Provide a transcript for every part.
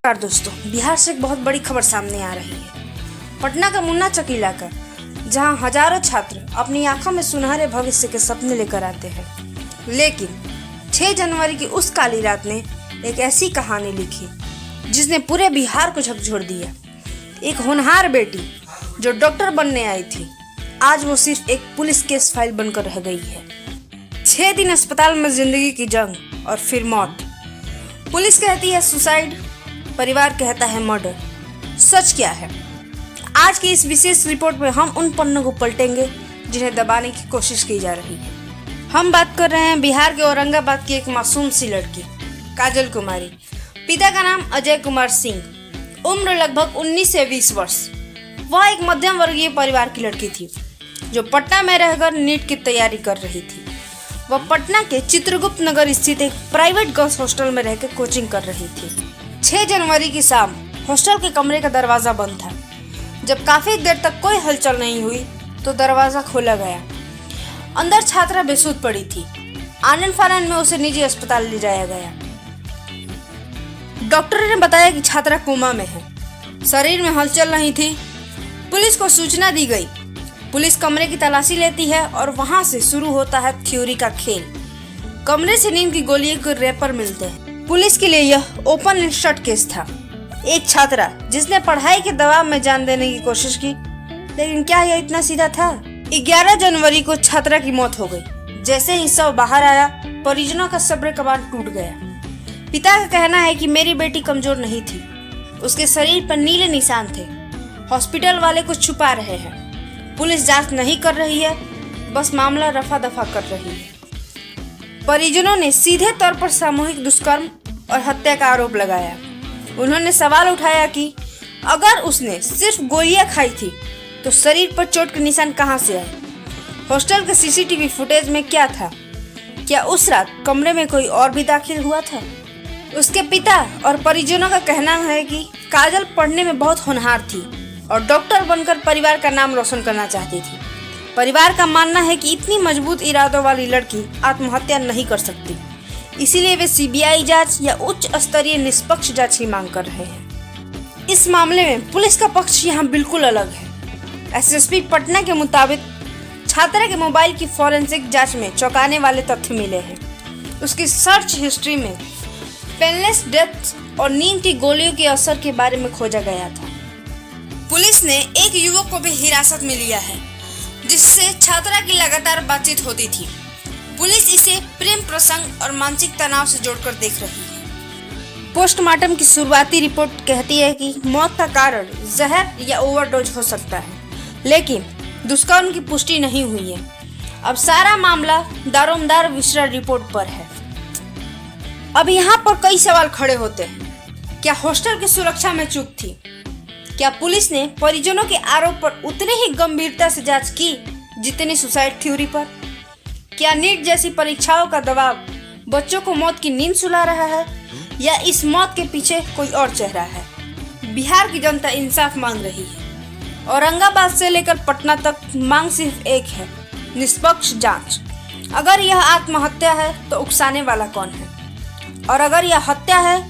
नमस्कार दोस्तों, बिहार से एक बहुत बड़ी खबर सामने आ रही है। पटना का मुन्ना चक इलाका, जहां हजारों छात्र अपनी आंखों में सुनहरे भविष्य के सपने लेकर आते हैं, लेकिन 6 जनवरी की उस काली रात ने एक ऐसी कहानी लिखी जिसने पूरे बिहार को झकझोर दिया। एक होनहार बेटी जो डॉक्टर बनने आई थी, आज वो सिर्फ एक पुलिस केस फाइल बनकर रह गई है। 6 दिन अस्पताल में जिंदगी की जंग और फिर मौत। पुलिस कहती है सुसाइड, परिवार कहता है मर्डर। सच क्या है? आज की इस विशेष रिपोर्ट में हम उन पन्नों को पलटेंगे जिन्हें दबाने की कोशिश की जा रही है। हम बात कर रहे हैं बिहार के औरंगाबाद की एक मासूम सी लड़की, काजल कुमारी। पिता का नाम अजय कुमार सिंह, उम्र लगभग 19 से 20 वर्ष। वह एक मध्यम वर्गीय परिवार की लड़की थी जो पटना में रहकर नीट की तैयारी कर रही थी। वह पटना के चित्रगुप्त नगर स्थित एक प्राइवेट गर्ल्स हॉस्टल में रहकर कोचिंग कर रही थी। 6 जनवरी की शाम हॉस्टल के कमरे का दरवाजा बंद था। जब काफी देर तक कोई हलचल नहीं हुई तो दरवाजा खोला गया। अंदर छात्रा बेसुध पड़ी थी। आनन फानन में उसे निजी अस्पताल ले जाया गया। डॉक्टर ने बताया कि छात्रा कोमा में है, शरीर में हलचल नहीं थी। पुलिस को सूचना दी गई। पुलिस कमरे की तलाशी लेती है और वहां से शुरू होता है थ्योरी का खेल। कमरे से नींद की गोलियों के रैपर मिलते हैं। पुलिस के लिए यह ओपन एंड शट केस था। एक छात्रा जिसने पढ़ाई के दबाव में जान देने की कोशिश की, लेकिन क्या यह इतना सीधा था? 11 जनवरी को छात्रा की मौत हो गई। जैसे ही शव बाहर आया, परिजनों का सब्र कबाड़ टूट गया। पिता का कहना है कि मेरी बेटी कमजोर नहीं थी, उसके शरीर पर नीले निशान थे। हॉस्पिटल वाले कुछ छुपा रहे हैं। पुलिस जांच नहीं कर रही है, बस मामला रफा दफा कर रही है। परिजनों ने सीधे तौर पर सामूहिक दुष्कर्म और हत्या का आरोप लगाया। उन्होंने सवाल उठाया कि अगर उसने सिर्फ गोलियां खाई थी तो शरीर पर चोट के निशान कहां से आए? हॉस्टल के सीसीटीवी फुटेज में क्या था? क्या उस रात कमरे में कोई और भी दाखिल हुआ था? उसके पिता और परिजनों का कहना है कि काजल पढ़ने में बहुत होनहार थी और डॉक्टर बनकर परिवार का नाम रोशन करना चाहती थी। परिवार का मानना है कि इतनी मजबूत इरादों वाली लड़की आत्महत्या नहीं कर सकती, इसीलिए वे सीबीआई जांच या उच्च स्तरीय निष्पक्ष जांच की मांग कर रहे हैं। इस मामले में पुलिस का पक्ष यहाँ बिल्कुल अलग है। एसएसपी पटना के मुताबिक छात्रा के मोबाइल की फॉरेंसिक जांच में चौंकाने वाले तथ्य मिले हैं। उसकी सर्च हिस्ट्री में पेनलेस डेथ और नींद की गोलियों के असर के बारे में खोजा गया था। पुलिस ने एक युवक को भी हिरासत में लिया है जिससे छात्रा की लगातार बातचीत होती थी। पुलिस इसे प्रेम प्रसंग और मानसिक तनाव से जोड़कर देख रही है। पोस्टमार्टम की शुरुआती रिपोर्ट कहती है कि मौत का कारण जहर या ओवरडोज हो सकता है, लेकिन दुष्कर्म की पुष्टि नहीं हुई है। अब सारा मामला दारोमदार विश्रा रिपोर्ट पर है। अब यहाँ पर कई सवाल खड़े होते हैं। क्या हॉस्टल की सुरक्षा में चूक थी? क्या पुलिस ने परिजनों के आरोप पर उतनी ही गंभीरता से जांच की जितनी सुसाइड थ्योरी पर? क्या नीट जैसी परीक्षाओं का दबाव बच्चों को मौत की नींद सुला रहा है, या इस मौत के पीछे कोई और चेहरा है? बिहार की जनता इंसाफ मांग रही है। औरंगाबाद से लेकर पटना तक मांग सिर्फ एक है, निष्पक्ष जांच। अगर यह आत्महत्या है तो उकसाने वाला कौन है, और अगर यह हत्या है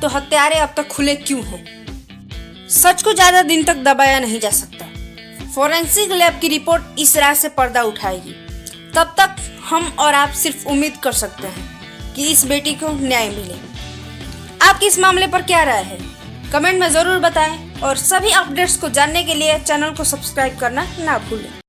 तो हत्यारे अब तक खुले क्यों हैं? सच को ज्यादा दिन तक दबाया नहीं जा सकता। फोरेंसिक लैब की रिपोर्ट इस राज से पर्दा उठाएगी। तब तक हम और आप सिर्फ उम्मीद कर सकते हैं कि इस बेटी को न्याय मिले। आपकी इस मामले पर क्या राय है? कमेंट में जरूर बताएं और सभी अपडेट्स को जानने के लिए चैनल को सब्सक्राइब करना ना भूलें।